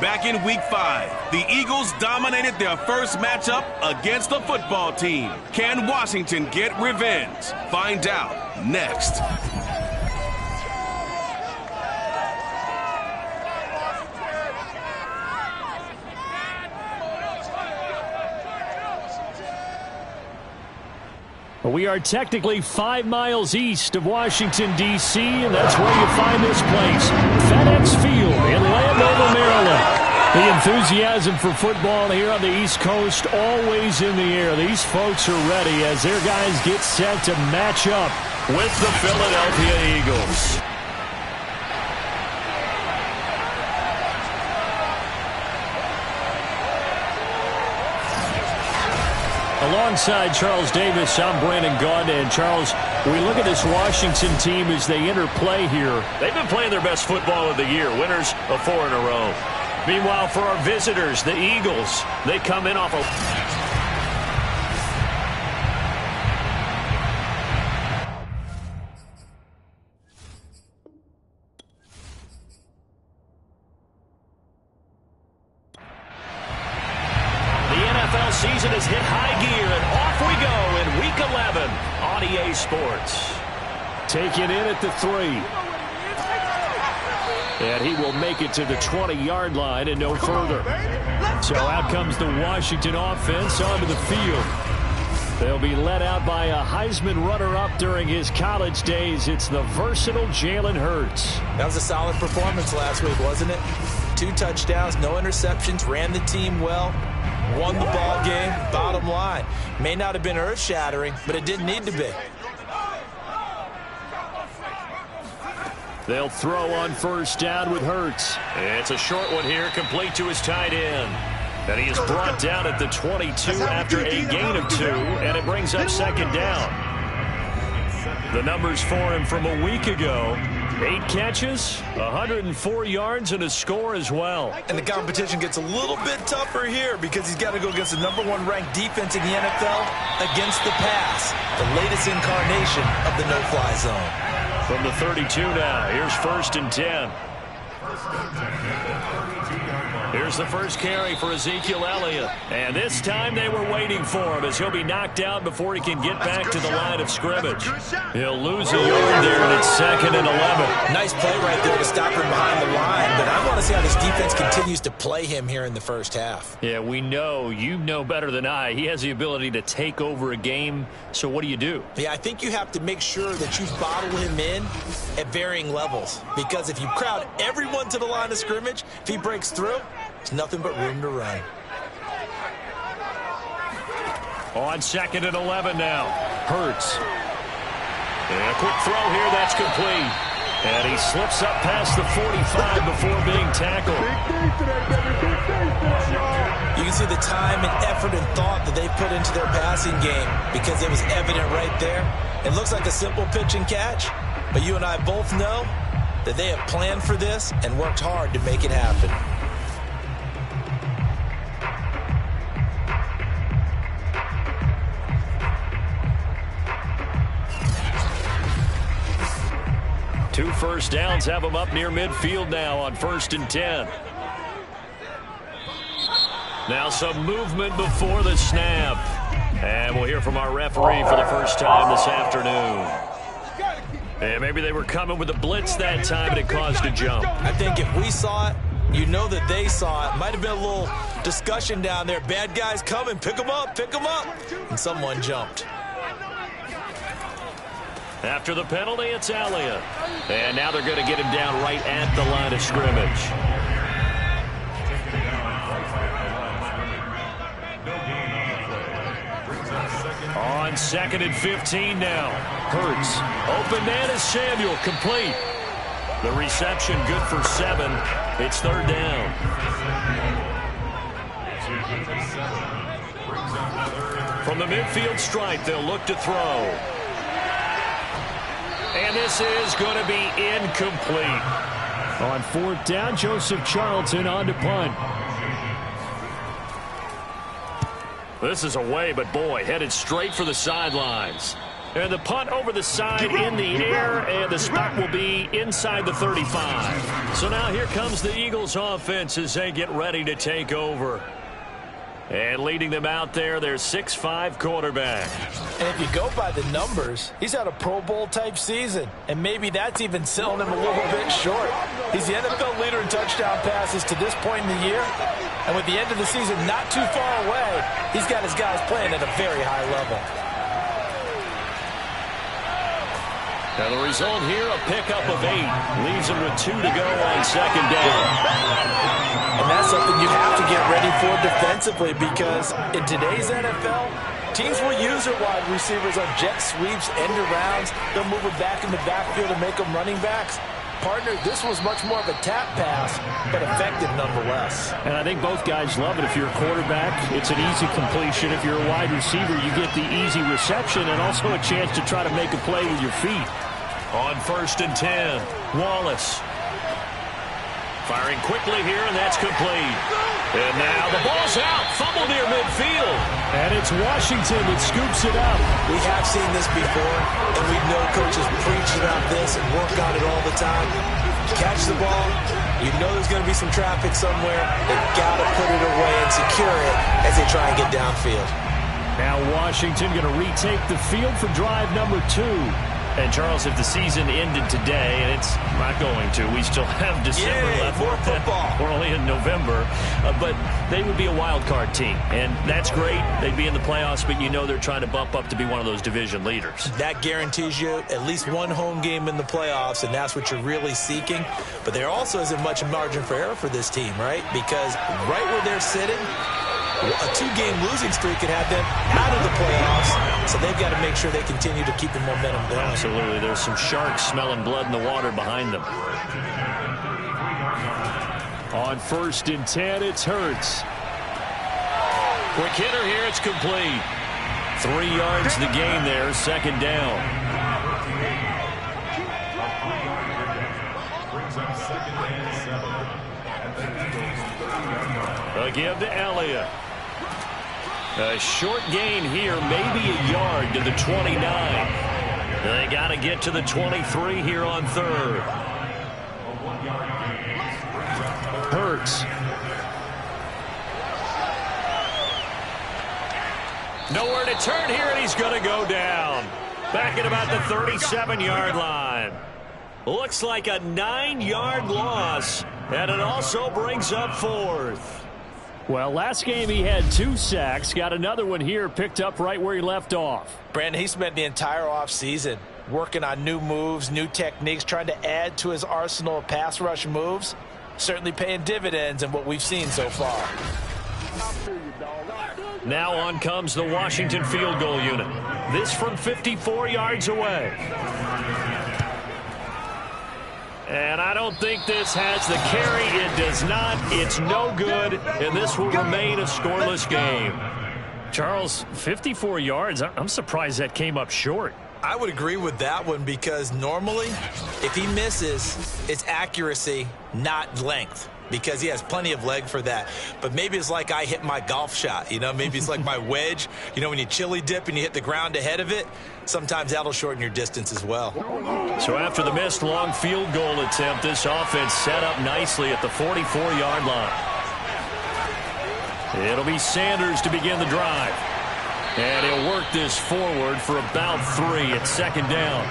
Back in Week 5, the Eagles dominated their first matchup against the football team. Can Washington get revenge? Find out next. We are technically 5 miles east of Washington, D.C., and that's where you find this place, FedEx Field in Landover, Maryland. The enthusiasm for football here on the East Coast always in the air. These folks are ready as their guys get set to match up with the Philadelphia Eagles. Alongside Charles Davis, I'm Brandon Gaudin. And Charles, we look at this Washington team as they interplay here. They've been playing their best football of the year, winners of 4 in a row. Meanwhile, for our visitors, the Eagles, they come in off a... season has hit high gear, and off we go in Week 11 on EA Sports. Taken in at the 3. And he will make it to the 20-yard line and no further. So out comes the Washington offense onto the field. They'll be led out by a Heisman runner-up during his college days. It's the versatile Jalen Hurts. That was a solid performance last week, wasn't it? 2 touchdowns, no interceptions, ran the team well. Won the ball game, bottom line. May not have been earth-shattering, but it didn't need to be. They'll throw on first down with Hurts. It's a short one here, complete to his tight end. And he is brought down at the 22 after a gain of 2, and it brings up second down. The numbers for him from a week ago: 8 catches, 104 yards, and a score as well. And the competition gets a little bit tougher here because he's got to go against the #1 ranked defense in the NFL against the pass, the latest incarnation of the no-fly zone. From the 32 now, here's 1st and 10. Here's the first carry for Ezekiel Elliott. And this time they were waiting for him as he'll be knocked out before he can get back to the line of scrimmage. He'll lose a yard there, and it's 2nd and 11. Nice play right there to stop him behind the line, but I want to see how this defense continues to play him here in the first half. Yeah, we know, you know better than I, he has the ability to take over a game. So what do? Yeah, I think you have to make sure that you bottle him in at varying levels, because if you crowd everyone to the line of scrimmage, if he breaks through, there's nothing but room to run. On 2nd and 11 now, Hurts. And a quick throw here, that's complete. And he slips up past the 45 before being tackled. You can see the time and effort and thought that they put into their passing game because it was evident right there. It looks like a simple pitch and catch, but you and I both know that they have planned for this and worked hard to make it happen. Two first downs have him up near midfield now on 1st and 10. Now some movement before the snap. And we'll hear from our referee for the first time this afternoon. And maybe they were coming with a blitz that time and it caused a jump. I think if we saw it, you know that they saw it. Might have been a little discussion down there. Bad guys coming, pick them up, and someone jumped. After the penalty, it's Elliott. And now they're going to get him down right at the line of scrimmage. On 2nd and 15 now. Hurts. Open man is Samuel. Complete. The reception good for 7. It's 3rd down. From the midfield stripe, they'll look to throw. And this is going to be incomplete. On 4th down, Joseph Charlton on to punt. This is away, but boy, headed straight for the sidelines. And the punt over the side in the air, and the spot will be inside the 35. So now here comes the Eagles offense as they get ready to take over. And leading them out there, their 6'5" quarterback. And if you go by the numbers, he's had a Pro Bowl-type season. And maybe that's even selling him a little bit short. He's the NFL leader in touchdown passes to this point in the year. And with the end of the season not too far away, he's got his guys playing at a very high level. Now the result here, a pickup of 8. Leaves him with 2 to go on second down. And that's something you have to get ready for defensively, because in today's NFL, teams will use their wide receivers on jet sweeps, end arounds. They'll move them back in the backfield and make them running backs. Partner, this was much more of a tap pass, but effective nonetheless. And I think both guys love it. If you're a quarterback, it's an easy completion. If you're a wide receiver, you get the easy reception and also a chance to try to make a play with your feet. On 1st and 10, Wallace. Firing quickly here, and that's complete. And now the ball's out. Fumble near midfield. And it's Washington that scoops it up. We have seen this before, and we know coaches preach about this and work on it all the time. Catch the ball. You know there's going to be some traffic somewhere. They've got to put it away and secure it as they try and get downfield. Now Washington going to retake the field for drive number 2. And, Charles, if the season ended today, and it's not going to, we still have December left. More football. We're only in November. But they would be a wild card team, and that's great. They'd be in the playoffs, but you know they're trying to bump up to be one of those division leaders. That guarantees you at least one home game in the playoffs, and that's what you're really seeking. But there also isn't much margin for error for this team, right? Because right where they're sitting, a 2-game losing streak could have them out of the playoffs, so they've got to make sure they continue to keep the momentum going. Absolutely. There's some sharks smelling blood in the water behind them. On 1st and 10, it's Hurts. Quick hitter here, it's complete. 3 yards the gain there, second down. Again to Elliott. A short gain here, maybe a yard to the 29. They got to get to the 23 here on 3rd. Hurts. Nowhere to turn here, and he's going to go down. Back at about the 37-yard line. Looks like a 9-yard loss, and it also brings up 4th. Well, last game he had 2 sacks. Got another one here, picked up right where he left off. Brandon, he spent the entire offseason working on new moves, new techniques, trying to add to his arsenal of pass rush moves. Certainly paying dividends in what we've seen so far. Now on comes the Washington field goal unit. This from 54 yards away. And I don't think this has the carry. It does not. It's no good. And this will remain a scoreless game. Charles, 54 yards. I'm surprised that came up short. I would agree with that one, because normally if he misses, it's accuracy, not length, because he has plenty of leg for that. But maybe it's like I hit my golf shot, you know, maybe it's like my wedge, you know, when you chili dip and you hit the ground ahead of it, sometimes that'll shorten your distance as well. So after the missed long field goal attempt, this offense set up nicely at the 44-yard line. It'll be Sanders to begin the drive. And he'll work this forward for about 3 at second down.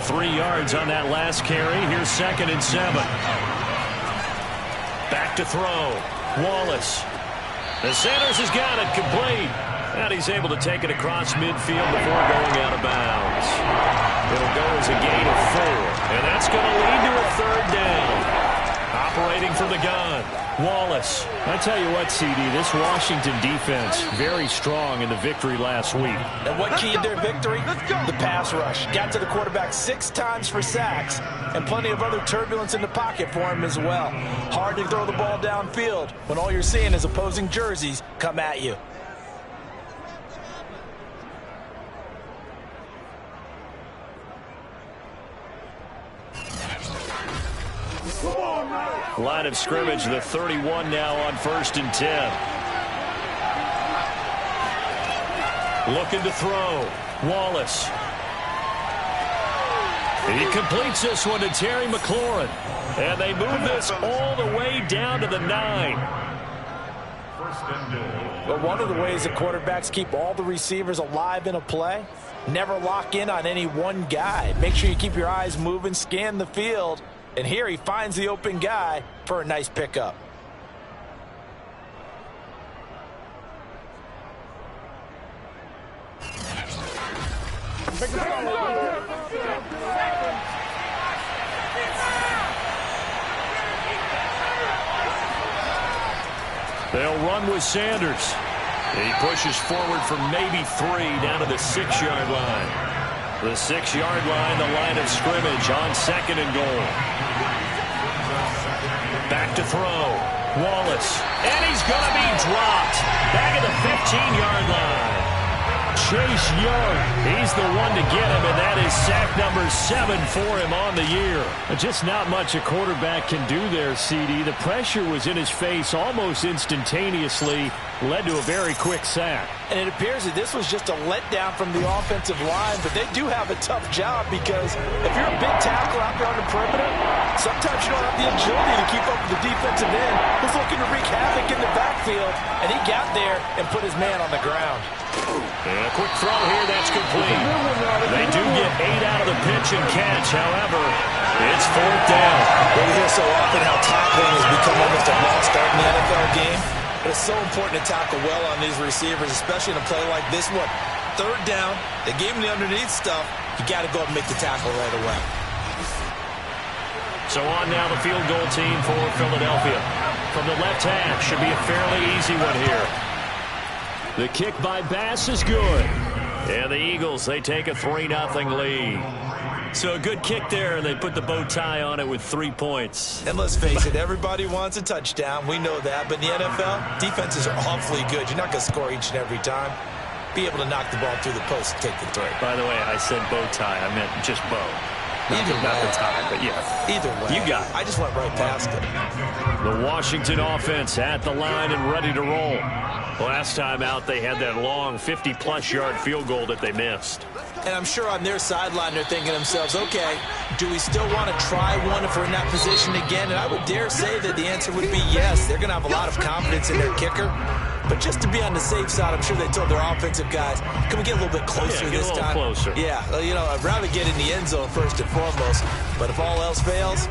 3 yards on that last carry. Here's 2nd and 7. Back to throw. Wallace. And Sanders has got it complete. And he's able to take it across midfield before going out of bounds. It'll go as a gain of 4. And that's going to lead to a 3rd down. Operating from the gun, Wallace. I tell you what, CD, this Washington defense, very strong in the victory last week. And what keyed their victory? The pass rush. Got to the quarterback 6 times for sacks, and plenty of other turbulence in the pocket for him as well. Hard to throw the ball downfield when all you're seeing is opposing jerseys come at you. Line of scrimmage, the 31 now on 1st and 10. Looking to throw. Wallace. He completes this one to Terry McLaurin. And they move this all the way down to the 9. But one of the ways the quarterbacks keep all the receivers alive in a play, never lock in on any one guy. Make sure you keep your eyes moving, scan the field. And here he finds the open guy for a nice pickup. They'll run with Sanders. He pushes forward for maybe 3 down to the 6-yard line. The 6-yard line, the line of scrimmage on 2nd and goal. Back to throw. Wallace. And he's going to be dropped. Back at the 15-yard line. Chase Young, he's the one to get him, and that is sack number 7 for him on the year. Just not much a quarterback can do there, CD. The pressure was in his face almost instantaneously, led to a very quick sack. And it appears that this was just a letdown from the offensive line, but they do have a tough job because if you're a big tackle out there on the perimeter, sometimes you don't have the agility to keep up with the defensive end who's looking to wreak havoc in the backfield, and he got there and put his man on the ground. And a quick throw here, that's complete. They do get 8 out of the pitch and catch, however, it's 4th down. We hear so often how tackling has become almost a lost art in the NFL game. But it's so important to tackle well on these receivers, especially in a play like this one. 3rd down, they gave him the underneath stuff. You got to go up and make the tackle right away. So on now the field goal team for Philadelphia. From the left half, should be a fairly easy one here. The kick by Bass is good. And the Eagles, they take a 3-0 lead. So a good kick there, and they put the bow tie on it with 3 points. And let's face it, everybody wants a touchdown. We know that. But in the NFL, defenses are awfully good. You're not going to score each and every time. Be able to knock the ball through the post and take the throw. By the way, I said bow tie. I meant just bow. Not the tie, but yeah. Either way. You got it. I just went right past it. The Washington offense at the line and ready to roll. Last time out, they had that long 50-plus yard field goal that they missed. And I'm sure on their sideline they're thinking to themselves, okay, do we still want to try one if we're in that position again? And I would dare say that the answer would be yes. They're going to have a lot of confidence in their kicker. But just to be on the safe side, I'm sure they told their offensive guys, can we get a little bit closer this time? Closer. Yeah, you know, I'd rather get in the end zone first and foremost. But if all else fails,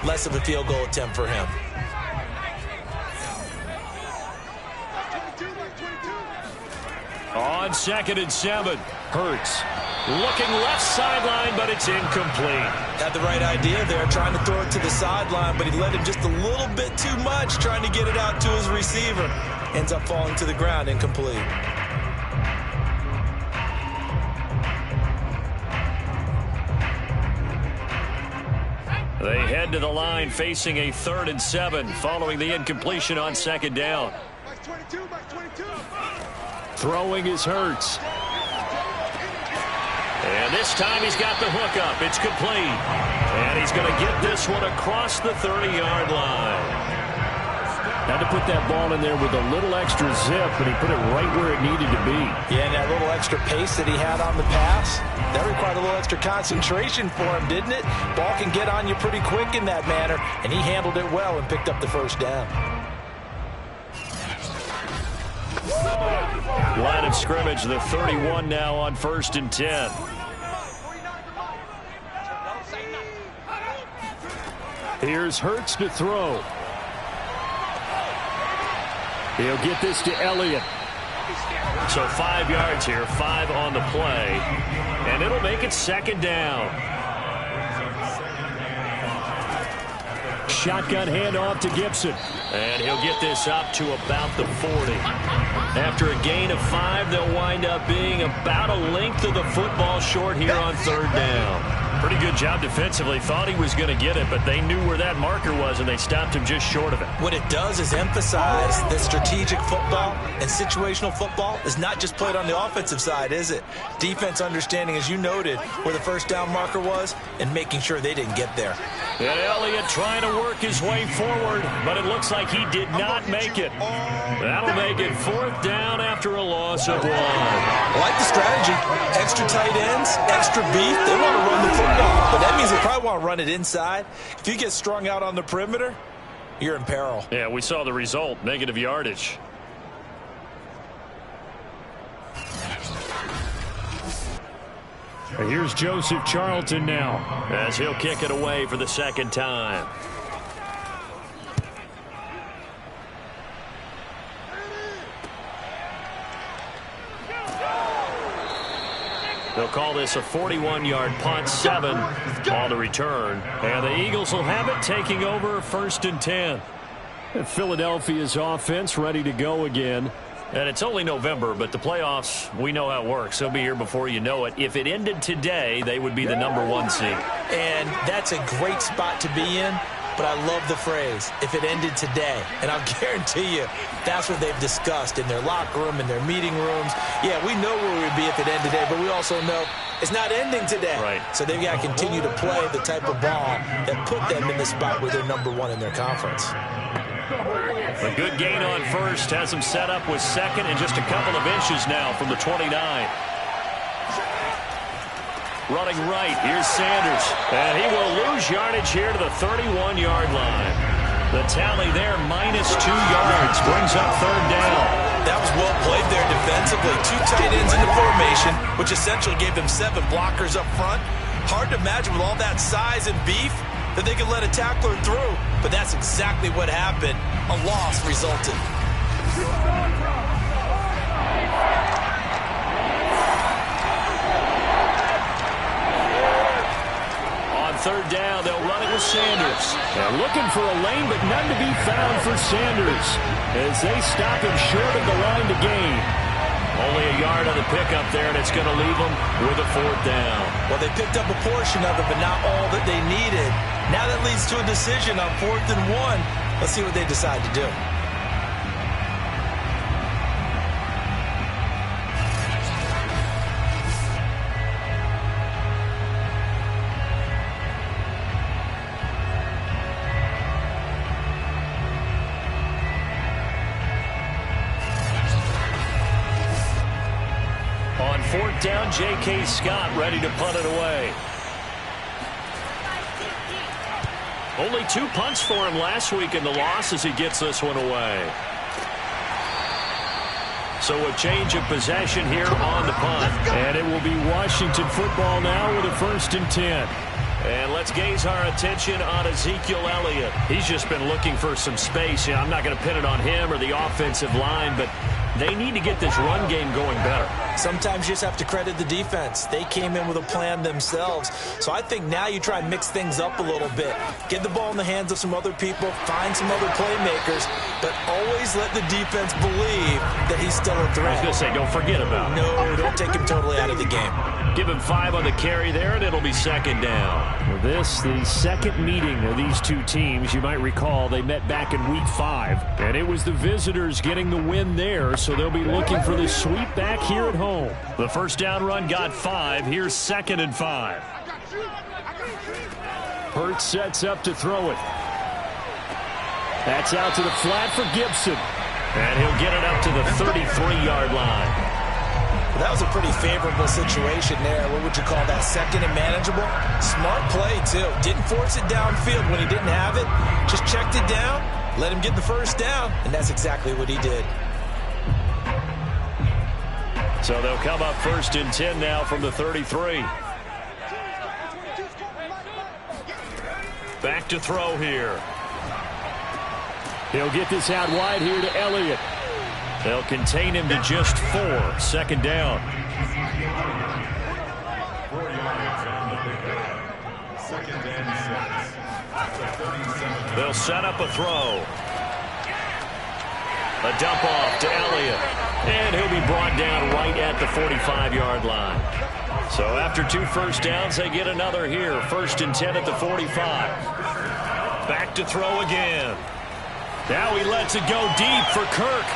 less of a field goal attempt for him. On 2nd and 7, Hurts looking left sideline, but it's incomplete. Had the right idea there, trying to throw it to the sideline, but he let him just a little bit too much, trying to get it out to his receiver. Ends up falling to the ground, incomplete. They head to the line facing a 3rd and 7 following the incompletion on 2nd down. Throwing is Hurts. And this time he's got the hook up. It's complete. And he's going to get this one across the 30-yard line. Had to put that ball in there with a little extra zip, but he put it right where it needed to be. Yeah, and that little extra pace that he had on the pass, that required a little extra concentration for him, didn't it? Ball can get on you pretty quick in that manner, and he handled it well and picked up the 1st down. Line of scrimmage, the 31 now on 1st and 10. Here's Hurts to throw. He'll get this to Elliott. So 5 yards here, 5 on the play. And it'll make it 2nd down. Shotgun handoff to Gibson. And he'll get this up to about the 40. After a gain of 5, they'll wind up being about a length of the football short here on 3rd down. Pretty good job defensively. Thought he was going to get it, but they knew where that marker was, and they stopped him just short of it. What it does is emphasize that strategic football and situational football is not just played on the offensive side, is it? Defense understanding, as you noted, where the 1st down marker was and making sure they didn't get there. And Elliott trying to work his way forward, but it looks like he did not make it. That'll make it 4th down after a loss of 1. I like the strategy. Extra tight ends, extra beef. They want to run the football, but that means they probably want to run it inside. If you get strung out on the perimeter, you're in peril. Yeah, we saw the result, negative yardage. Here's Joseph Charlton now, as he'll kick it away for the second time. They'll call this a 41-yard punt, 7 on the return. And the Eagles will have it, taking over 1st and 10. Philadelphia's offense ready to go again. And it's only November, but the playoffs, we know how it works. They'll be here before you know it. If it ended today, they would be the #1 seed. And that's a great spot to be in. But I love the phrase, if it ended today. And I'll guarantee you, that's what they've discussed in their locker room, in their meeting rooms. Yeah, we know where we'd be if it ended today, but we also know it's not ending today. Right. So they've got to continue to play the type of ball that put them in the spot where they're #1 in their conference. A good gain on first has them set up with second and just a couple of inches now from the 29. Running right, here's Sanders. And he will lose yardage here to the 31-yard line. The tally there, -2 yards, brings up 3rd down. That was well played there defensively. 2 tight ends in the formation, which essentially gave them 7 blockers up front. Hard to imagine with all that size and beef that they could let a tackler through. But that's exactly what happened. A loss resulted. On 3rd down, they'll run it with Sanders. They're looking for a lane, but none to be found for Sanders as they stop him short of the line to gain. Only a yard on the pickup there, and it's going to leave them with a 4th down. Well, they picked up a portion of it, but not all that they needed. Now that leads to a decision on 4th and 1. Let's see what they decide to do. On 4th down, J.K. Scott ready to punt it away. Only 2 punts for him last week in the loss as he gets this one away. So a change of possession here on the punt. And it will be Washington football now with a 1st and 10. And let's gaze our attention on Ezekiel Elliott. He's just been looking for some space. Yeah, I'm not going to pin it on him or the offensive line, but they need to get this run game going better. Sometimes you just have to credit the defense. They came in with a plan themselves. So I think now you try and mix things up a little bit. Get the ball in the hands of some other people, find some other playmakers, but always let the defense believe that he's still a threat. I was going to say, don't forget about him. No, don't take him totally out of the game. Give him 5 on the carry there, and it'll be 2nd down. Well, this, the second meeting of these two teams. You might recall they met back in Week 5, and it was the visitors getting the win there, so they'll be looking for the sweep back here at home. The 1st down run got 5. Here's 2nd and 5. Hurts sets up to throw it. That's out to the flat for Gibson. And he'll get it up to the 33-yard line. That was a pretty favorable situation there. What would you call that? 2nd and manageable? Smart play, too. Didn't force it downfield when he didn't have it. Just checked it down, let him get the 1st down, and that's exactly what he did. So they'll come up 1st and 10 now from the 33. Back to throw here. He'll get this out wide here to Elliott. They'll contain him to just 4. 2nd down. They'll set up a throw. A dump off to Elliott. And he'll be brought down right at the 45-yard line. So after 2 first downs, they get another here. 1st and 10 at the 45. Back to throw again. Now he lets it go deep for Kirk.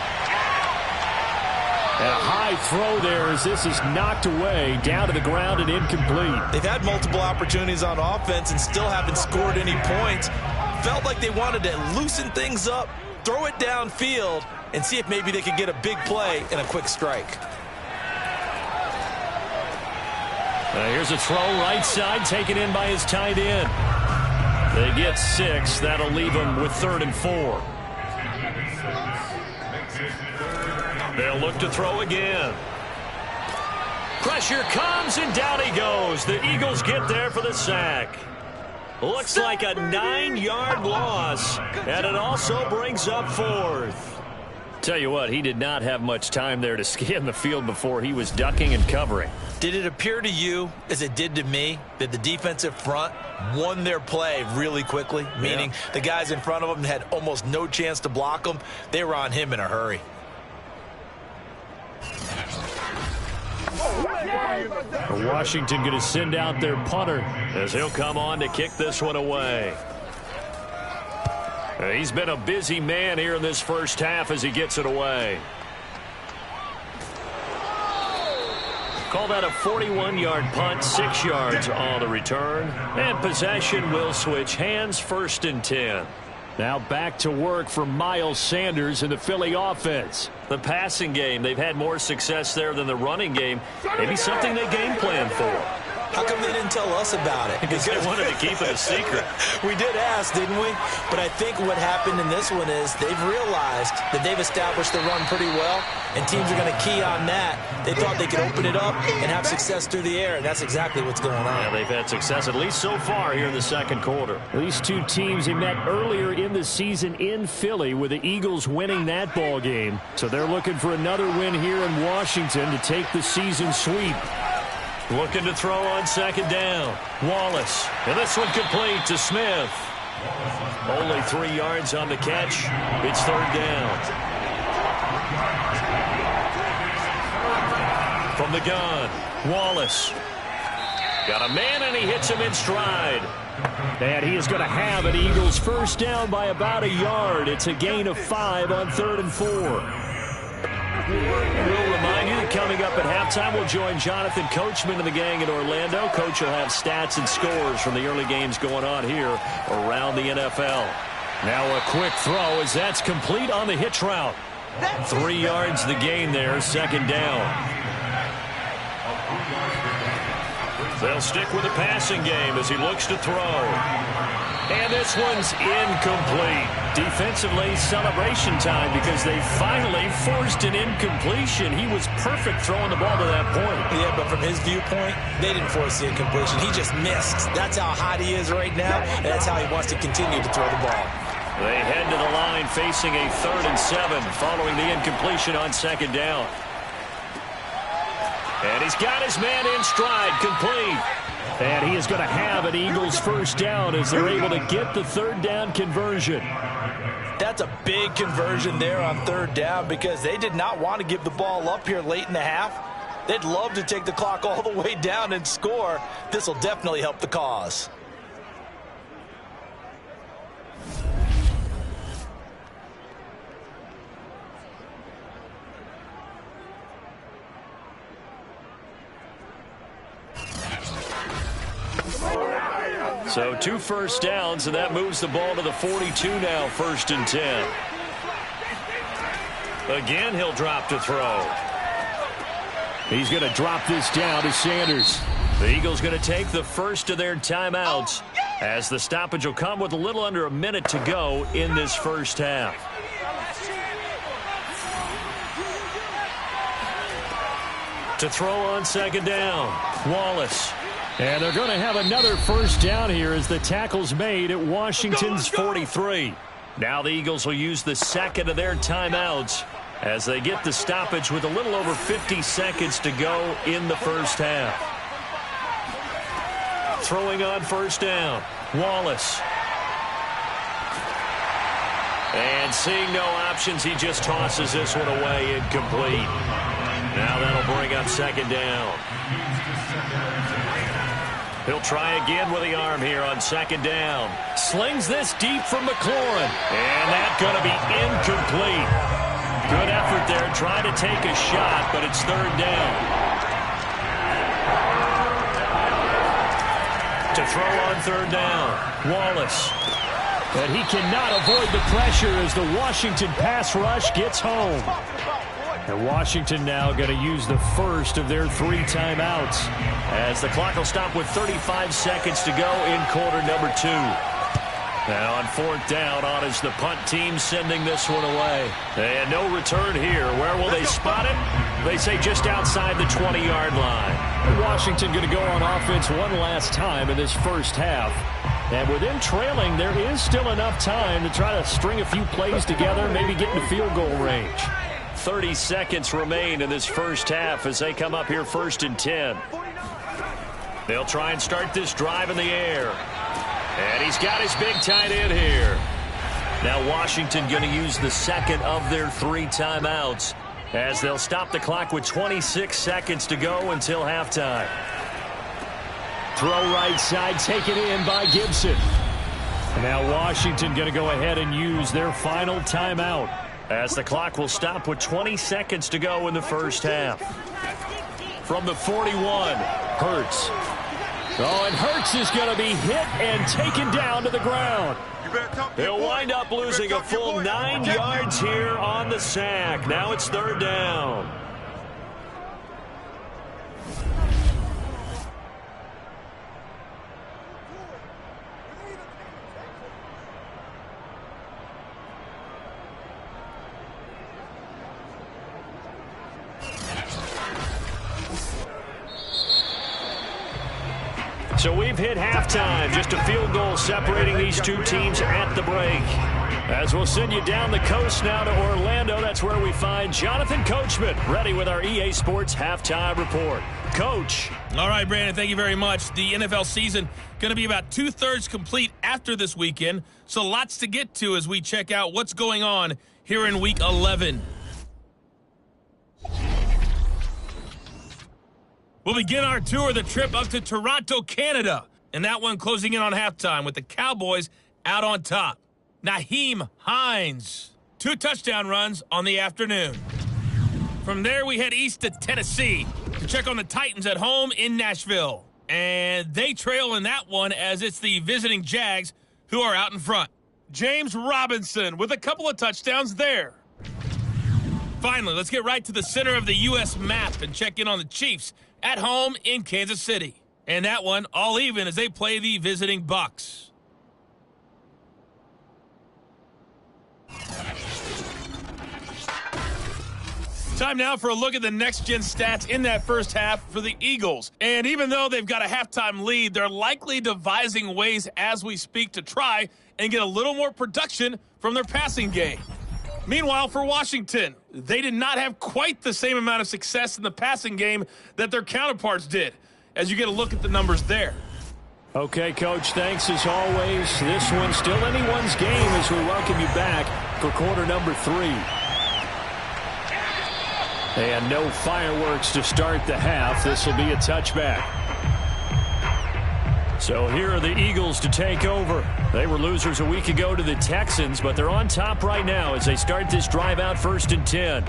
And a high throw there as this is knocked away, down to the ground and incomplete. They've had multiple opportunities on offense and still haven't scored any points. Felt like they wanted to loosen things up, throw it downfield, and see if maybe they could get a big play and a quick strike. Here's a throw right side, taken in by his tight end. They get 6. That'll leave them with 3rd and 4. They'll look to throw again. Pressure comes, and down he goes. The Eagles get there for the sack. Looks like a 9-yard loss, and it also brings up 4th. Tell you what, he did not have much time there to scan the field before he was ducking and covering. Did it appear to you, as it did to me, that the defensive front won their play really quickly? Meaning the guys in front of them had almost no chance to block them. They were on him in a hurry. Washington going to send out their punter as he'll come on to kick this one away. He's been a busy man here in this first half as he gets it away. Call that a 41-yard punt, 6 yards on the return. And possession will switch hands, 1st and 10. Now back to work for Miles Sanders in the Philly offense. The passing game, they've had more success there than the running game. Maybe something they game plan for. How come they didn't tell us about it? Because they wanted to keep it a secret. We did ask, didn't we? But I think what happened in this one is they've realized that they've established the run pretty well, and teams are going to key on that. They thought they could open it up and have success through the air, and that's exactly what's going on. Yeah, they've had success, at least so far, here in the second quarter. These two teams, they met earlier in the season in Philly with the Eagles winning that ball game. So they're looking for another win here in Washington to take the season sweep. Looking to throw on 2nd down. Wallace. And this one complete to Smith. Only 3 yards on the catch. It's 3rd down. From the gun, Wallace. Got a man, and he hits him in stride. And he is going to have an Eagles first down by about 1 yard. It's a gain of 5 on 3rd and 4. We'll remind you that coming up at halftime, we'll join Jonathan Coachman and the gang in Orlando. Coach will have stats and scores from the early games going on here around the NFL. Now a quick throw as that's complete on the hitch route. 3 yards the gain there, 2nd down. They'll stick with the passing game as he looks to throw. And this one's incomplete. Defensively, celebration time because they finally forced an incompletion. He was perfect throwing the ball to that point. Yeah, but from his viewpoint, they didn't force the incompletion. He just missed. That's how hot he is right now, and that's how he wants to continue to throw the ball. They head to the line facing a 3rd and 7 following the incompletion on 2nd down. And he's got his man in stride, complete. And he is going to have an Eagles first down as they're able to get the 3rd down conversion. That's a big conversion there on 3rd down because they did not want to give the ball up here late in the half. They'd love to take the clock all the way down and score. This will definitely help the cause. So 2 first downs, and that moves the ball to the 42 now, 1st and 10. Again, he'll drop to throw. He's going to drop this down to Sanders. The Eagles going to take the first of their timeouts as the stoppage will come with a little under a minute to go in this first half. To throw on 2nd down, Wallace. And they're going to have another first down here as the tackle's made at Washington's 43. Now the Eagles will use the 2nd of their timeouts as they get the stoppage with a little over 50 seconds to go in the first half. Throwing on 1st down, Wallace. And seeing no options, he just tosses this one away, incomplete. Now that'll bring up 2nd down. He'll try again with the arm here on 2nd down. Slings this deep from McLaurin. And that's going to be incomplete. Good effort there, trying to take a shot, but it's 3rd down. To throw on 3rd down, Wallace. But he cannot avoid the pressure as the Washington pass rush gets home. And Washington now going to use the first of their 3 timeouts, as the clock will stop with 35 seconds to go in quarter number 2. And on 4th down, on is the punt team sending this one away. And no return here. Where will they spot it? They say just outside the 20-yard line. Washington going to go on offense one last time in this first half. And with them trailing, there is still enough time to try to string a few plays together, maybe get into field goal range. 30 seconds remain in this first half as they come up here 1st and 10. They'll try and start this drive in the air. And he's got his big tight end here. Now Washington going to use the second of their 3 timeouts as they'll stop the clock with 26 seconds to go until halftime. Throw right side, taken in by Gibson. And now Washington going to go ahead and use their final timeout, as the clock will stop with 20 seconds to go in the first half. From the 41, Hurts. Oh, and Hurts is going to be hit and taken down to the ground. They'll wind up losing a full 9 yards here on the sack. Now it's 3rd down. So we've hit halftime. Just a field goal separating these 2 teams at the break. As we'll send you down the coast now to Orlando, that's where we find Jonathan Coachman, ready with our EA Sports halftime report. Coach. All right, Brandon, thank you very much. The NFL season going to be about 2/3 complete after this weekend, so lots to get to as we check out what's going on here in Week 11. We'll begin our tour of the trip up to Toronto, Canada, and that one closing in on halftime with the Cowboys out on top. Nyheim Hines, 2 touchdown runs on the afternoon. From there, we head east to Tennessee to check on the Titans at home in Nashville. And they trail in that one as it's the visiting Jags who are out in front. James Robinson with a couple of touchdowns there. Finally, let's get right to the center of the U.S. map and check in on the Chiefs at home in Kansas City. And that one all even as they play the visiting Bucs. Time now for a look at the next-gen stats in that first half for the Eagles. And even though they've got a halftime lead, they're likely devising ways as we speak to try and get a little more production from their passing game. Meanwhile, for Washington, they did not have quite the same amount of success in the passing game that their counterparts did, as you get a look at the numbers there. Okay, Coach, thanks as always. This one's still anyone's game as we welcome you back for quarter number 3. And no fireworks to start the half. This will be a touchback. So here are the Eagles to take over. They were losers a week ago to the Texans, but they're on top right now as they start this drive out 1st and 10.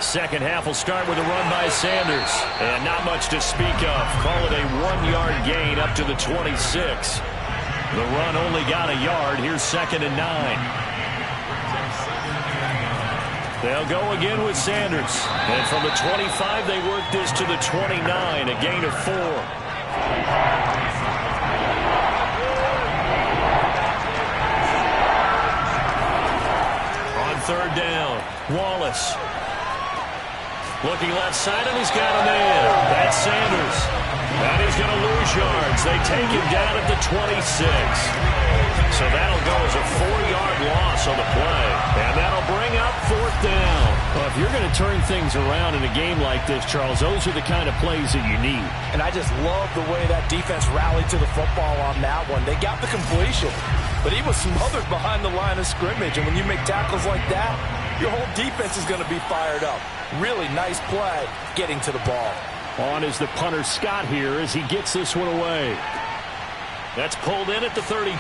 Second half will start with a run by Sanders. And not much to speak of. Call it a 1-yard gain up to the 26. The run only got a yard. Here's 2nd and 9. They'll go again with Sanders. And from the 25, they work this to the 29, a gain of 4. On 3rd down, Wallace. Looking left side, and he's got him in. That's Sanders. And he's going to lose yards. They take him down at the 26. So that'll go as a 4-yard loss on the play. And that'll bring up 4th down. Well, if you're going to turn things around in a game like this, Charles, those are the kind of plays that you need. And I just love the way that defense rallied to the football on that one. They got the completion, but he was smothered behind the line of scrimmage. And when you make tackles like that, your whole defense is going to be fired up. Really nice play getting to the ball. On is the punter Scott here as he gets this one away. That's pulled in at the 32.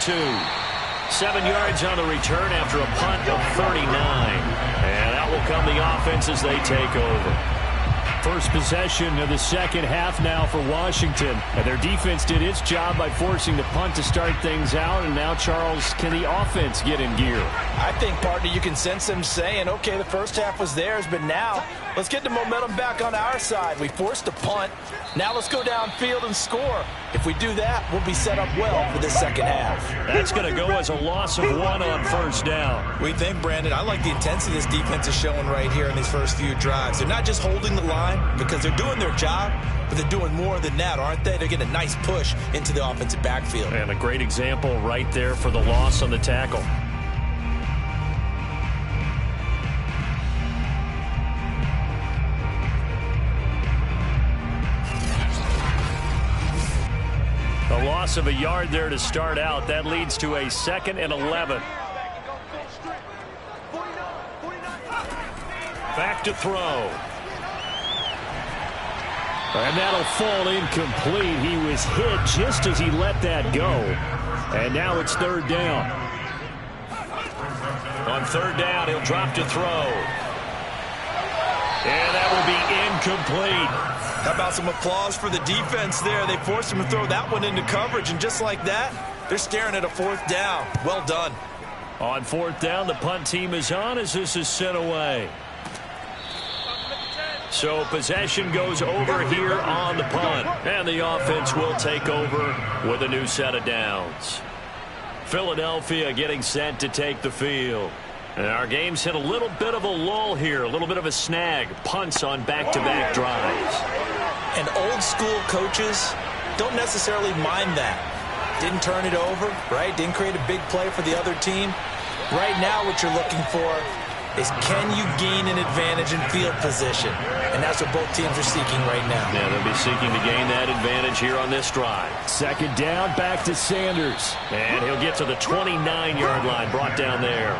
7 yards on the return after a punt of 39. And out will come the offense as they take over. First possession of the second half now for Washington. And their defense did its job by forcing the punt to start things out. And now, Charles, can the offense get in gear? I think, partner, you can sense them saying, okay, the first half was theirs, but now let's get the momentum back on our side. We forced a punt. Now let's go downfield and score. If we do that, we'll be set up well for this second half. That's going to go as a loss of 1 on first down. We think, Brandon, I like the intensity this defense is showing right here in these first few drives. They're not just holding the line because they're doing their job, but they're doing more than that, aren't they? They're getting a nice push into the offensive backfield. And a great example right there for the loss on the tackle. A loss of a yard there to start out. That leads to a 2nd and 11. Back to throw. And that'll fall incomplete. He was hit just as he let that go. And now it's 3rd down. On 3rd down, he'll drop to throw. And that will be incomplete. How about some applause for the defense there? They forced him to throw that one into coverage, and just like that, they're staring at a 4th down. Well done. On 4th down, the punt team is on as this is sent away. So possession goes over here on the punt, and the offense will take over with a new set of downs. Philadelphia getting set to take the field. And our game's hit a little bit of a lull here, a little bit of a snag. Punts on back-to-back drives. And old-school coaches don't necessarily mind that. Didn't turn it over, right? Didn't create a big play for the other team. Right now what you're looking for is can you gain an advantage in field position? And that's what both teams are seeking right now. Yeah, they'll be seeking to gain that advantage here on this drive. 2nd down, back to Sanders. And he'll get to the 29-yard line, brought down there.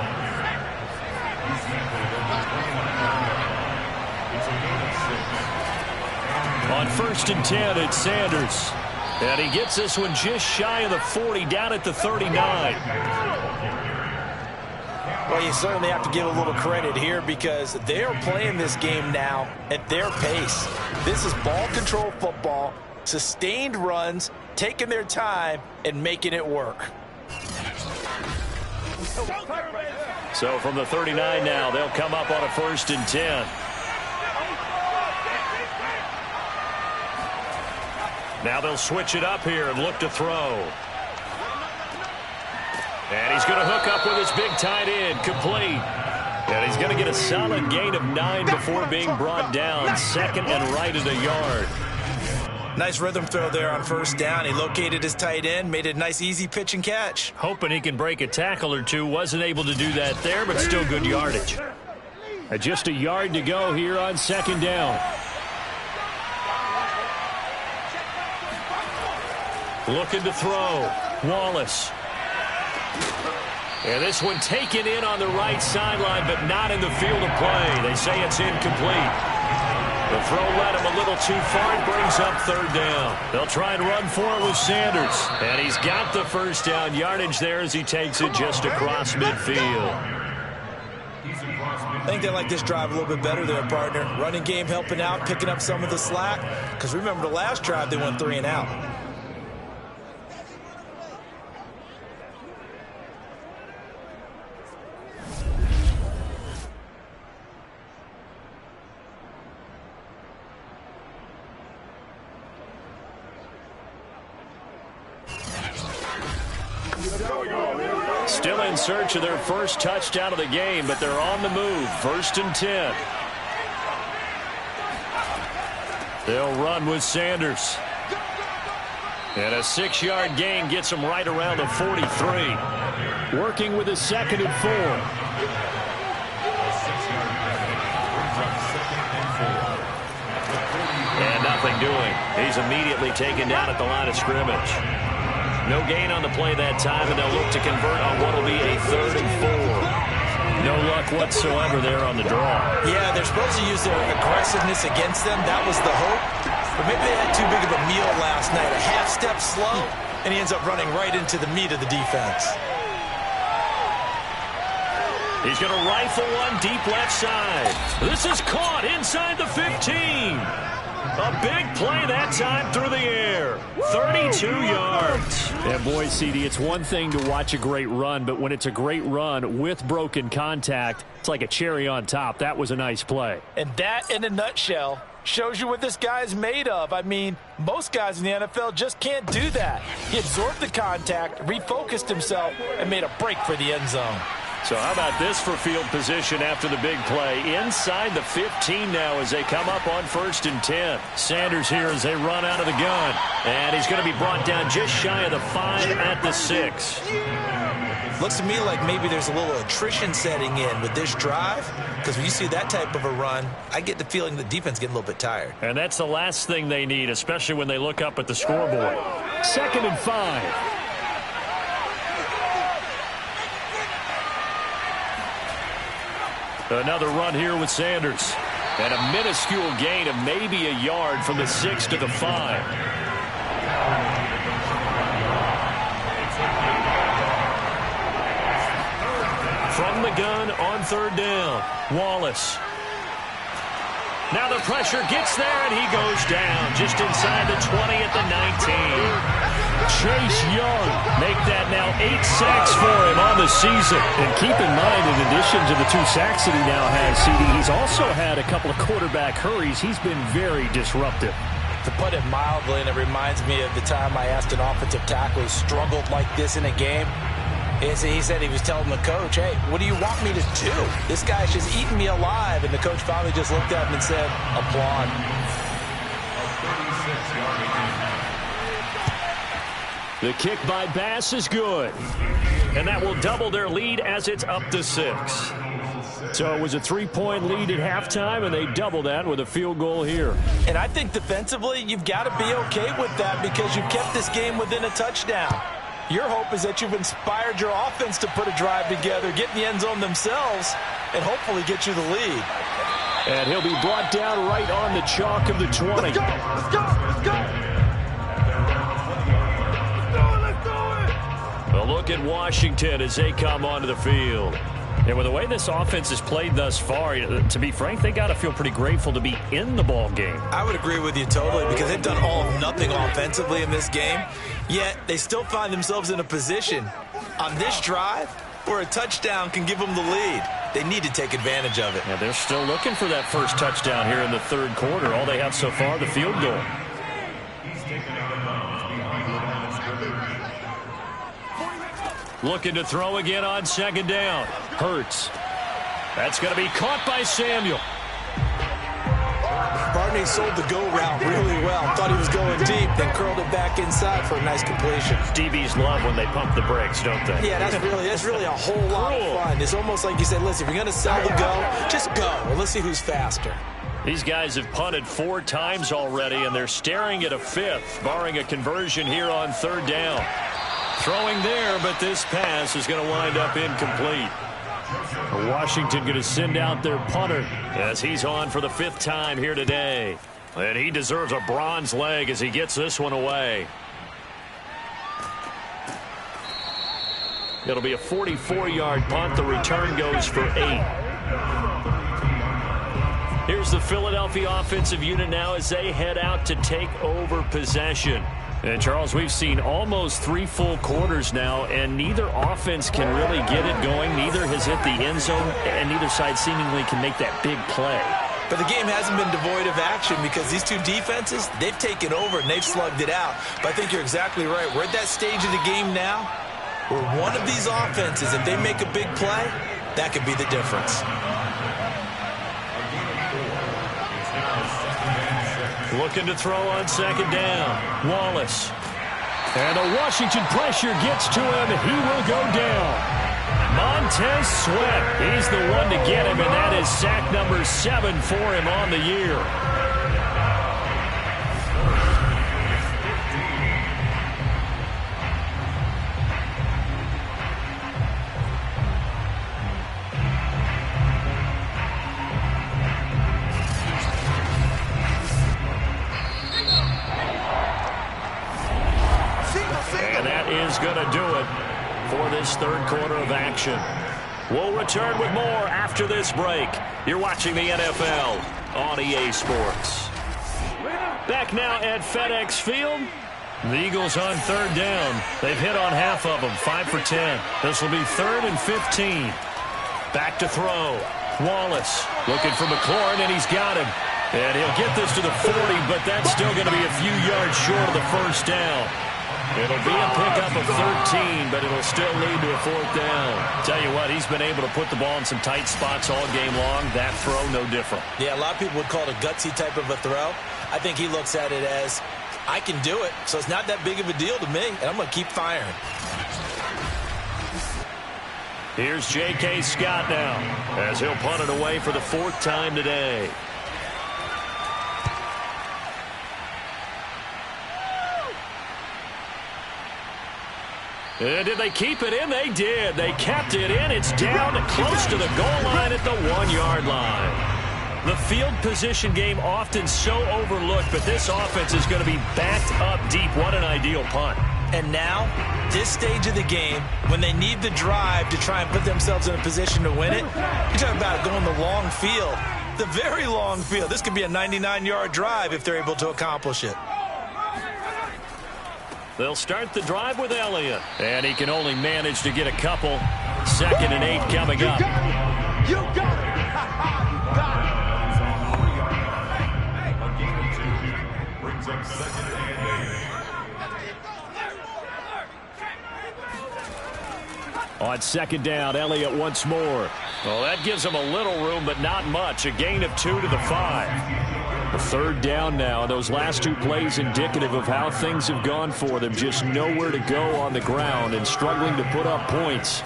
On 1st and 10, it's Sanders. And he gets this one just shy of the 40, down at the 39. Well, you certainly have to give a little credit here because they're playing this game now at their pace. This is ball control football, sustained runs, taking their time, and making it work. So from the 39 now, they'll come up on a 1st and 10. Now they'll switch it up here and look to throw. And he's going to hook up with his big tight end, complete. And he's going to get a solid gain of 9 before being brought down. 2nd and right at a yard. Nice rhythm throw there on 1st down. He located his tight end, made it a nice easy pitch and catch. Hoping he can break a tackle or two. Wasn't able to do that there, but still good yardage. Just a yard to go here on 2nd down. Looking to throw. Wallace. And this one taken in on the right sideline, but not in the field of play. They say it's incomplete. The throw led him a little too far and brings up 3rd down. They'll try and run for it with Sanders. And he's got the 1st down yardage there as he takes it just across midfield. I think they like this drive a little bit better there, partner. Running game helping out, picking up some of the slack. Because remember the last drive, they went 3 and out. Still in search of their first touchdown of the game, but they're on the move. 1st and 10. They'll run with Sanders. And a 6-yard gain gets them right around the 43. Working with a 2nd and 4. And nothing doing. He's immediately taken down at the line of scrimmage. No gain on the play that time, and they'll look to convert on what will be a 3rd and 4. No luck whatsoever there on the draw. Yeah, they're supposed to use their aggressiveness against them. That was the hope. But maybe they had too big of a meal last night. A half step slow, and he ends up running right into the meat of the defense. He's going to rifle one deep left side. This is caught inside the 15. A big play that time through the air. 32 yards. And boy, CD, it's one thing to watch a great run, but when it's a great run with broken contact, it's like a cherry on top. That was a nice play. And that, in a nutshell, shows you what this guy is made of. I mean, most guys in the NFL just can't do that. He absorbed the contact, refocused himself, and made a break for the end zone. So how about this for field position after the big play? Inside the 15 now as they come up on 1st and 10. Sanders here as they run out of the gun. And he's going to be brought down just shy of the 5 at the 6. Looks to me like maybe there's a little attrition setting in with this drive, because when you see that type of a run, I get the feeling the defense getting a little bit tired. And that's the last thing they need, especially when they look up at the scoreboard. 2nd and 5. Another run here with Sanders. And a minuscule gain of maybe a yard from the 6 to the 5. From the gun on 3rd down, Wallace. Now the pressure gets there, and he goes down just inside the 20 at the 19. Chase Young make that now 8 sacks for him on the season. And keep in mind, in addition to the 2 sacks that he now has, CD, he's also had a couple of quarterback hurries. He's been very disruptive. To put it mildly, and it reminds me of the time I asked an offensive tackle who struggled like this in a game. He said he was telling the coach, hey, what do you want me to do? This guy's just eating me alive. And the coach finally just looked at him and said, applaud. The kick by Bass is good. And that will double their lead as it's up to 6. So it was a 3-point lead at halftime, and they double that with a field goal here. And I think defensively, you've got to be okay with that because you've kept this game within a touchdown. Your hope is that you've inspired your offense to put a drive together, get in the end zone themselves, and hopefully get you the lead. And he'll be brought down right on the chalk of the 20. Let's go! Let's go! Let's go! A look at Washington as they come onto the field. And with the way this offense has played thus far, to be frank, they got to feel pretty grateful to be in the ball game. I would agree with you totally because they've done all of nothing offensively in this game, yet they still find themselves in a position on this drive where a touchdown can give them the lead. They need to take advantage of it. Yeah, they're still looking for that first touchdown here in the 3rd quarter. All they have so far, the field goal. Looking to throw again on 2nd down. Hurts. That's going to be caught by Samuel. Barney sold the go route really well. Thought he was going deep, then curled it back inside for a nice completion. DBs love when they pump the brakes, don't they? Yeah, that's really a whole lot of fun. It's almost like you said, listen, if you're going to sell the go, just go. Well, let's see who's faster. These guys have punted 4 times already, and they're staring at a 5th, barring a conversion here on 3rd down. Throwing there, but this pass is going to wind up incomplete. Washington going to send out their punter as he's on for the 5th time here today. And he deserves a bronze leg as he gets this one away. It'll be a 44-yard punt. The return goes for 8. Here's the Philadelphia offensive unit now as they head out to take over possession. And, Charles, we've seen almost 3 full quarters now, and neither offense can really get it going. Neither has hit the end zone, and neither side seemingly can make that big play. But the game hasn't been devoid of action because these 2 defenses, they've taken over and they've slugged it out. But I think you're exactly right. We're at that stage of the game now where one of these offenses, if they make a big play, that could be the difference. Looking to throw on 2nd down. Wallace. And the Washington pressure gets to him, and he will go down. Montez Sweat. He's the one to get him, and that is sack number 7 for him on the year. Going to do it for this 3rd quarter of action. We'll return with more after this break. You're watching the NFL on EA Sports. Back now at FedEx Field. The Eagles on third down. They've hit on half of them, 5 for 10. This will be 3rd and 15. Back to throw. Wallace looking for McLaurin, and he's got him. And he'll get this to the 40, but that's still going to be a few yards short of the first down. It'll be a pickup of 13, but it'll still lead to a 4th down. Tell you what, he's been able to put the ball in some tight spots all game long. That throw, no different. Yeah, a lot of people would call it a gutsy type of a throw. I think he looks at it as, I can do it, so it's not that big of a deal to me, and I'm going to keep firing. Here's J.K. Scott now, as he'll punt it away for the 4th time today. Did they keep it in? They did. They kept it in. It's down close to the goal line at the 1-yard line. The field position game often so overlooked, but this offense is going to be backed up deep. What an ideal punt. And now, this stage of the game, when they need the drive to try and put themselves in a position to win it, you're talking about going the long field, the very long field. This could be a 99-yard drive if they're able to accomplish it. They'll start the drive with Elliott, and he can only manage to get a couple. 2nd and 8 coming up. You got it. Brings up 2nd and 8. On 2nd down, Elliott once more. Well, that gives him a little room, but not much. A gain of 2 to the 5. A 3rd down now. Those last 2 plays indicative of how things have gone for them. Just nowhere to go on the ground and struggling to put up points.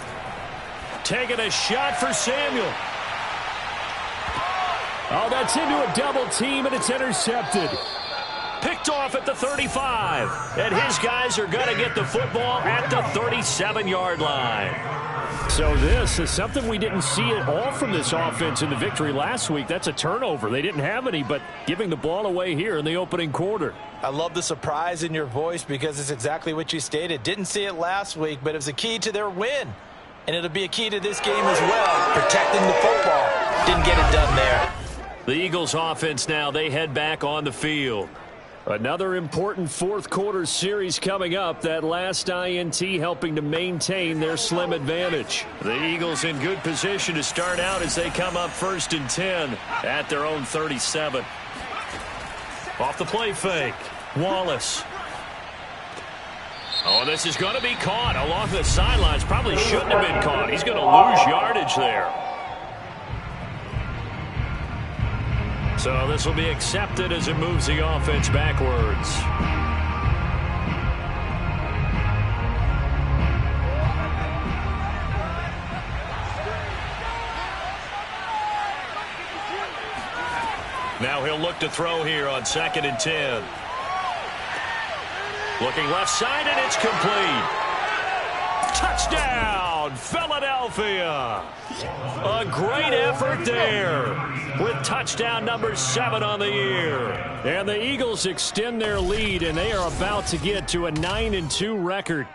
Taking a shot for Samuel. Oh, that's into a double team, and it's intercepted. Picked off at the 35. And his guys are going to get the football at the 37-yard line. So this is something we didn't see at all from this offense in the victory last week. That's a turnover. They didn't have any, but giving the ball away here in the opening quarter. I love the surprise in your voice because it's exactly what you stated. Didn't see it last week, but it was a key to their win. And it'll be a key to this game as well, protecting the football. Didn't get it done there. The Eagles offense now, they head back on the field. Another important 4th quarter series coming up. That last INT helping to maintain their slim advantage. The Eagles in good position to start out as they come up 1st and 10 at their own 37. Off the play fake. Wallace. Oh, this is going to be caught along the sidelines. Probably shouldn't have been caught. He's going to lose yardage there. So this will be accepted as it moves the offense backwards. Now he'll look to throw here on 2nd and 10. Looking left side, and it's complete. Touchdown, Philadelphia. A great effort there with touchdown number 7 on the year. And the Eagles extend their lead, and they are about to get to a 9-2 record.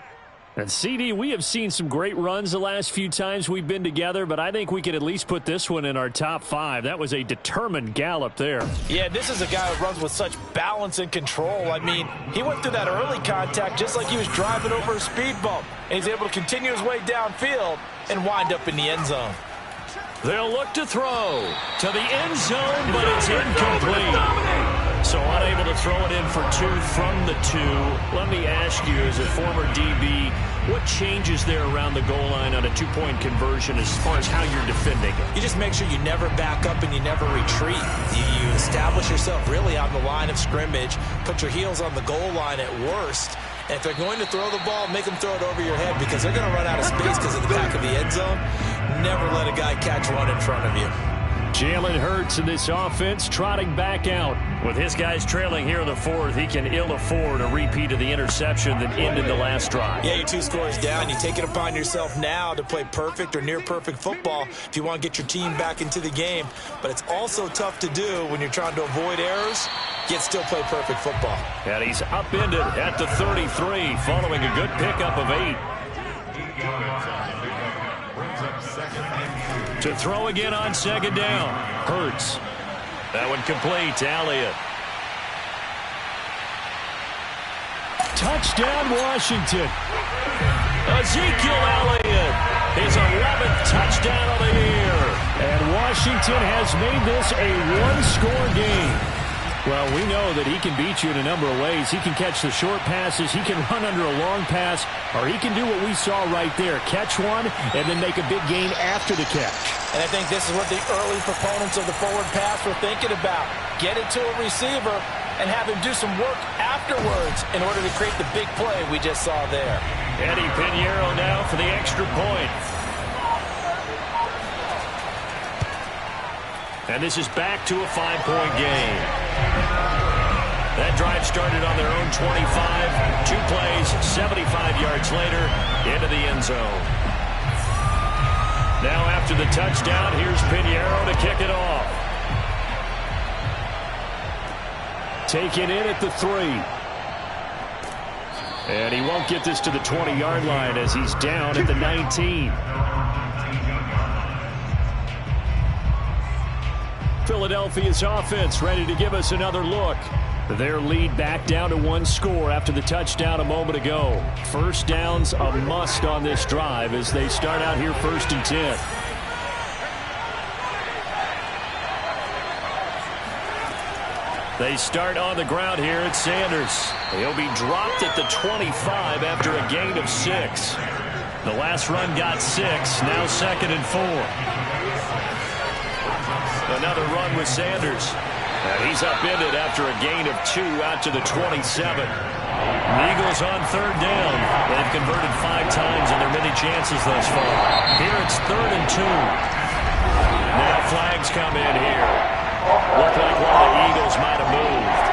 And, CD, we have seen some great runs the last few times we've been together, but I think we could at least put this one in our top 5. That was a determined gallop there. Yeah, this is a guy who runs with such balance and control. I mean, he went through that early contact just like he was driving over a speed bump. And he's able to continue his way downfield and wind up in the end zone. They'll look to throw to the end zone, but it's incomplete. So unable to throw it in for 2 from the 2. Let me ask you, as a former DB, what changes there around the goal line on a 2-point conversion as far as how you're defending it? You just make sure you never back up and you never retreat. You establish yourself really on the line of scrimmage, put your heels on the goal line at worst. And if they're going to throw the ball, make them throw it over your head because they're going to run out of space because of the back of the end zone. Never let a guy catch one in front of you. Jalen Hurts in this offense trotting back out. With his guys trailing here in the 4th, he can ill afford a repeat of the interception that ended the last drive. Yeah, you're 2 scores down. You take it upon yourself now to play perfect or near perfect football if you want to get your team back into the game. But it's also tough to do when you're trying to avoid errors, yet still play perfect football. And he's upended at the 33 following a good pickup of 8. To throw again on second down. Hurts. That one complete to Elliott. Touchdown, Washington. Ezekiel Elliott. His 11th touchdown of the year. And Washington has made this a one-score game. Well, we know that he can beat you in a number of ways. He can catch the short passes, he can run under a long pass, or he can do what we saw right there, catch one and then make a big gain after the catch. And I think this is what the early proponents of the forward pass were thinking about. Get it to a receiver and have him do some work afterwards in order to create the big play we just saw there. Eddie Pinheiro now for the extra point. And this is back to a 5-point game. That drive started on their own 25. 2 plays, 75 yards later, into the end zone. Now after the touchdown, here's Pinheiro to kick it off. Taken in at the 3. And he won't get this to the 20-yard line as he's down at the 19. Philadelphia's offense ready to give us another look. Their lead back down to 1 score after the touchdown a moment ago. First down's a must on this drive as they start out here 1st and 10. They start on the ground here at Sanders. He'll be dropped at the 25 after a gain of 6. The last run got 6, now 2nd and 4. Another run with Sanders. And he's upended after a gain of 2 out to the 27. The Eagles on 3rd down. They've converted 5 times in their many chances thus far. Here it's 3rd and 2. Now flags come in here. Look like one of the Eagles might have moved.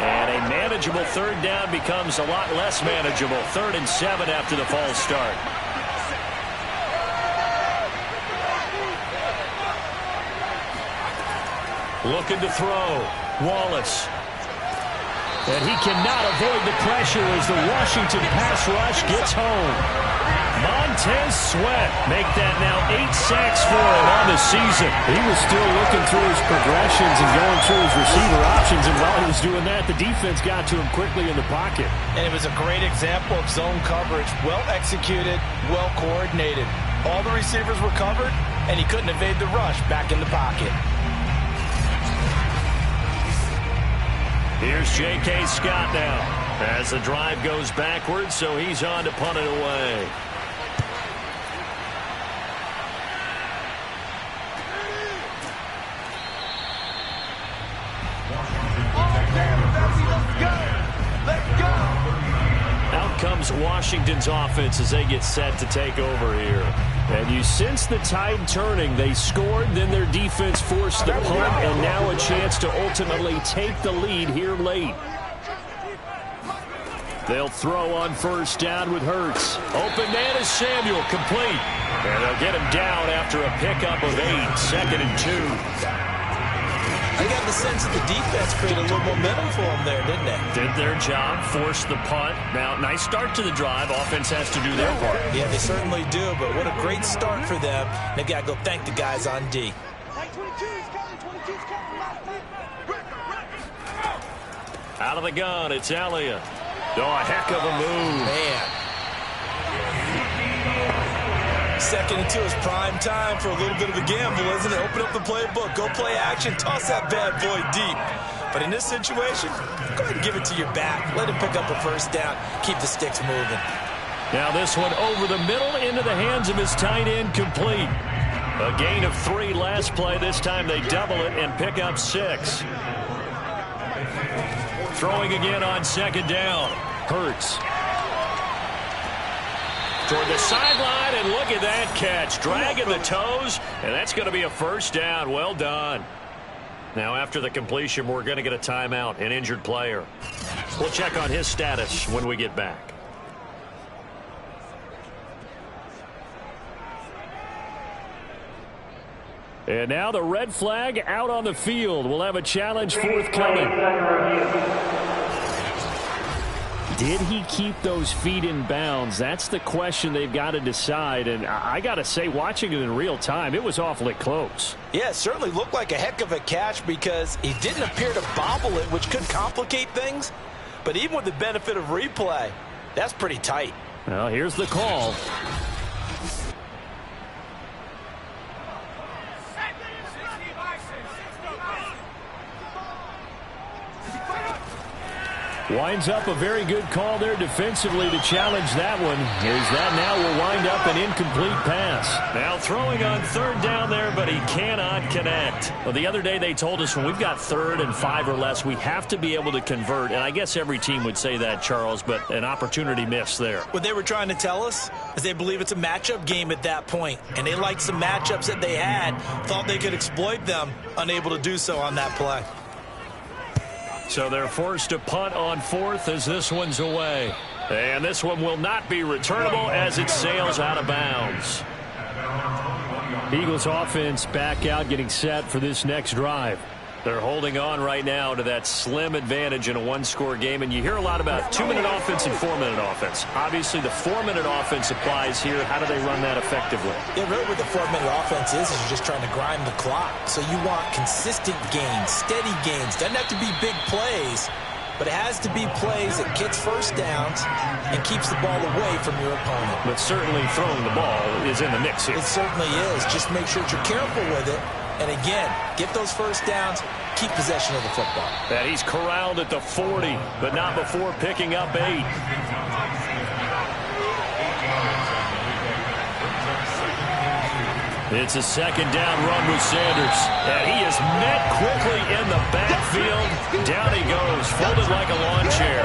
And a manageable 3rd down becomes a lot less manageable. 3rd and 7 after the false start. Looking to throw. Wallace. And he cannot avoid the pressure as the Washington pass rush gets home. Montez Sweat make that now 8 sacks for him on the season. He was still looking through his progressions and going through his receiver options, and while he was doing that, the defense got to him quickly in the pocket. And it was a great example of zone coverage. Well executed, well coordinated. All the receivers were covered, and he couldn't evade the rush back in the pocket. Here's J.K. Scott now as the drive goes backwards, so he's on to punt it away. Out comes Washington's offense as they get set to take over here. And you sense the tide turning. They scored, then their defense forced the punt, and now a chance to ultimately take the lead here late. They'll throw on 1st down with Hurts. Open man is Samuel, complete. And they'll get him down after a pickup of 8, 2nd and 2. I got the sense that the defense created a little momentum for them there, didn't they? Did their job, forced the punt. Now, nice start to the drive. Offense has to do their part. Yeah, they certainly do, but what a great start for them. They've got to go thank the guys on D. Out of the gun, it's Elliott. Oh, a heck of a move. Man. 2nd and 2 is prime time for a little bit of a gamble, isn't it? Open up the playbook, go play action, toss that bad boy deep. But in this situation, go ahead and give it to your back. Let him pick up a 1st down, keep the sticks moving. Now this one over the middle into the hands of his tight end, complete. A gain of 3 last play. This time they double it and pick up 6. Throwing again on 2nd down. Hurts. Toward the sideline, and look at that catch. Dragging the toes, and that's going to be a 1st down. Well done. Now, after the completion, we're going to get a timeout, an injured player. We'll check on his status when we get back. And now the red flag out on the field. We'll have a challenge forthcoming. Did he keep those feet in bounds? That's the question they've got to decide. And I got to say, watching it in real time, it was awfully close. Yeah, it certainly looked like a heck of a catch because he didn't appear to bobble it, which could complicate things. But even with the benefit of replay, that's pretty tight. Well, here's the call. Winds up a very good call there defensively to challenge that one. Is that now will wind up an incomplete pass. Now throwing on third down there, but he cannot connect. Well, the other day they told us when we've got 3rd and 5 or less, we have to be able to convert. And I guess every team would say that, Charles, but an opportunity missed there. What they were trying to tell us is they believe it's a matchup game at that point. And they liked some matchups that they had, thought they could exploit them, unable to do so on that play. So they're forced to punt on 4th as this one's away. And this one will not be returnable as it sails out of bounds. Eagles offense back out, getting set for this next drive. They're holding on right now to that slim advantage in a one-score game. And you hear a lot about 2-minute offense and 4-minute offense. Obviously, the 4-minute offense applies here. How do they run that effectively? Yeah, really what the 4-minute offense is you're just trying to grind the clock. So you want consistent gains, steady gains. Doesn't have to be big plays, but it has to be plays that gets first downs and keeps the ball away from your opponent. But certainly throwing the ball is in the mix here. It certainly is. Just make sure that you're careful with it. And again, get those first downs, keep possession of the football. And he's corralled at the 40, but not before picking up 8. It's a 2nd down run with Sanders. And he is met quickly in the backfield. Down he goes, folded like a lawn chair.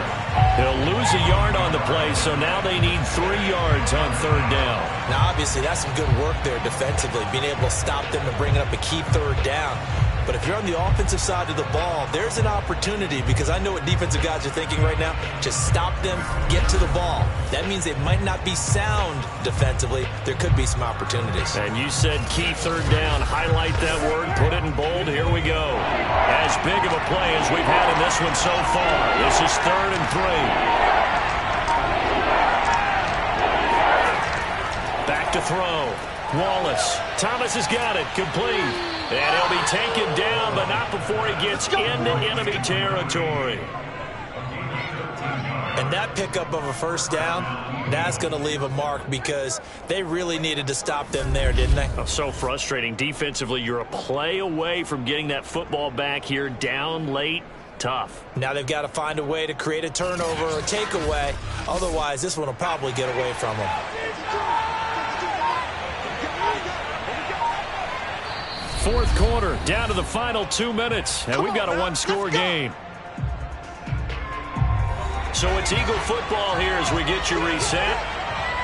He'll lose a yard on the play, so now they need 3 yards on 3rd down. Now, obviously, that's some good work there defensively, being able to stop them and bringing up a key 3rd down. But if you're on the offensive side of the ball, there's an opportunity because I know what defensive guys are thinking right now. Just stop them, get to the ball. That means they might not be sound defensively. There could be some opportunities. And you said key 3rd down. Highlight that word, put it in bold. Here we go. As big of a play as we've had in this one so far. This is 3rd and 3. Back to throw. Wallace. Thomas has got it. Complete. And he'll be taken down, but not before he gets into enemy territory. And that pickup of a first down, that's going to leave a mark because they really needed to stop them there, didn't they? Oh, so frustrating. Defensively, you're a play away from getting that football back here down late. Tough. Now they've got to find a way to create a turnover or a takeaway. Otherwise, this one will probably get away from them. 4th quarter, down to the final 2 minutes, and we've got a 1-score game. So it's Eagle football here as we get you reset.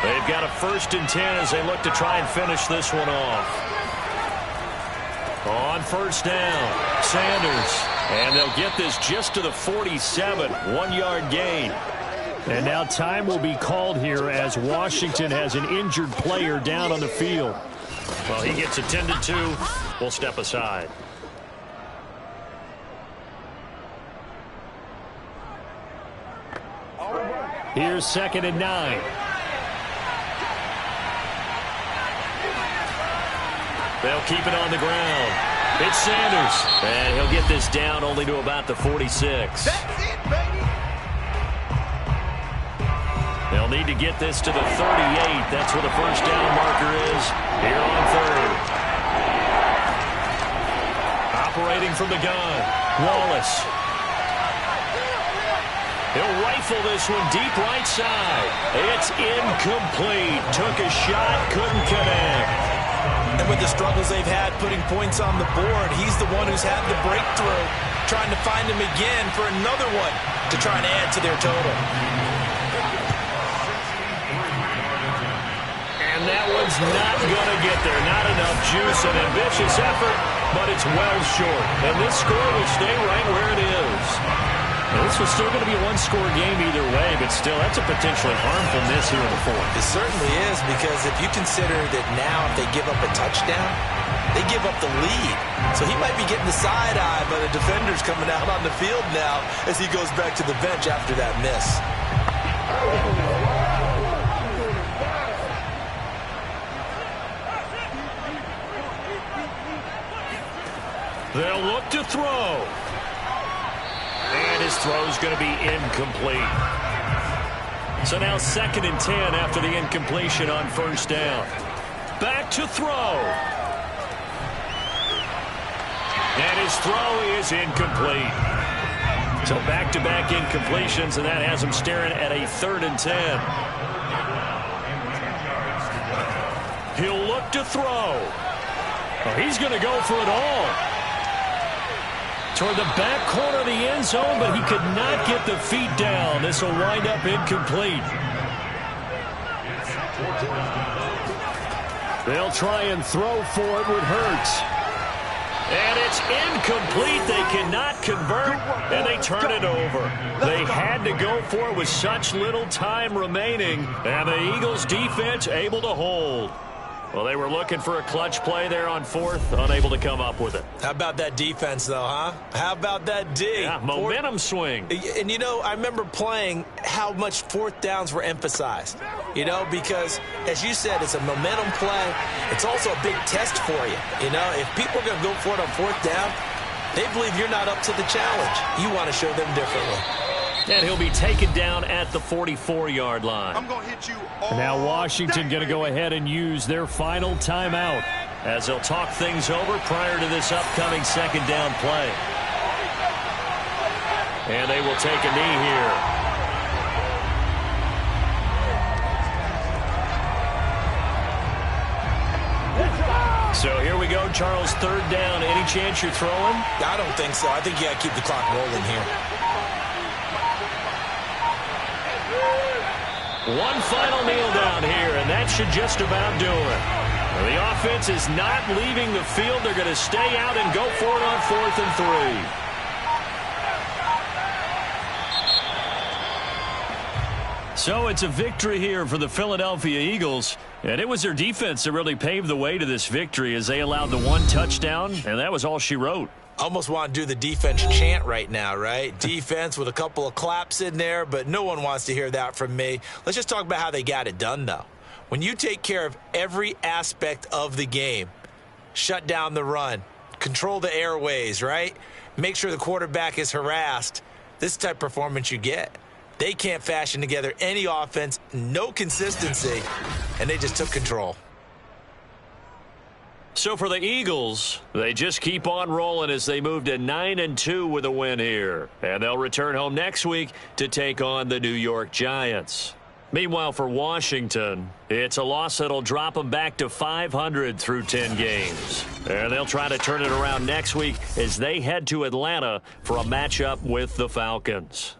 They've got a 1st and 10 as they look to try and finish this one off. On 1st down, Sanders. And they'll get this just to the 47, 1-yard gain. And now time will be called here as Washington has an injured player down on the field. Well, he gets attended to. We'll step aside. Here's 2nd and 9. They'll keep it on the ground. It's Sanders. And he'll get this down only to about the 46. That's it, baby. They'll need to get this to the 38. That's where the 1st down marker is here on 3rd. Operating from the gun, Wallace. He'll rifle this one deep right side. It's incomplete. Took a shot, couldn't connect. And with the struggles they've had putting points on the board, he's the one who's had the breakthrough, trying to find him again for another one to try and add to their total. And that one's not going to get there. Not enough juice, an ambitious effort, but it's well short. And this score will stay right where it is. Well, this was still going to be a 1-score game either way, but still, that's a potentially harmful miss here in the 4th. It certainly is, because if you consider that now if they give up a touchdown, they give up the lead. So he might be getting the side eye, but a defender's coming out on the field now as he goes back to the bench after that miss. They'll look to throw. And his throw is going to be incomplete. So now 2nd and 10 after the incompletion on 1st down. Back to throw. And his throw is incomplete. So back-to-back incompletions, and that has him staring at a 3rd and 10. He'll look to throw. Oh, he's going to go for it all. Toward the back corner of the end zone, but he could not get the feet down. This will wind up incomplete. They'll try and throw for it with Hurts. And it's incomplete. They cannot convert, and they turn it over. They had to go for it with such little time remaining, and the Eagles' defense able to hold. Well, they were looking for a clutch play there on 4th, unable to come up with it. How about that defense, though, huh? How about that D? Yeah, momentum swing. And, you know, I remember playing how much 4th downs were emphasized, you know, because, as you said, it's a momentum play. It's also a big test for you, you know. If people are going to go for it on 4th down, they believe you're not up to the challenge. You want to show them differently. And he'll be taken down at the 44-yard line. I'm going to hit you all And now Washington going to go ahead and use their final timeout, as they'll talk things over prior to this upcoming 2nd down play. And they will take a knee here. So here we go, Charles, 3rd down. Any chance you're throwing? I don't think so. I think you got to keep the clock rolling here. One final kneel down here, and that should just about do it. The offense is not leaving the field. They're going to stay out and go for it on 4th and 3. So it's a victory here for the Philadelphia Eagles. And it was their defense that really paved the way to this victory as they allowed the 1 touchdown, and that was all she wrote. Almost want to do the defense chant right now, right? Defense with a couple of claps in there, but no one wants to hear that from me. Let's just talk about how they got it done, though. When you take care of every aspect of the game, shut down the run, control the airways, right? Make sure the quarterback is harassed. This is the type of performance you get. They can't fashion together any offense, no consistency, and they just took control. So for the Eagles, they just keep on rolling as they move to 9-2 with a win here. And they'll return home next week to take on the New York Giants. Meanwhile, for Washington, it's a loss that'll drop them back to 500 through 10 games. And they'll try to turn it around next week as they head to Atlanta for a matchup with the Falcons.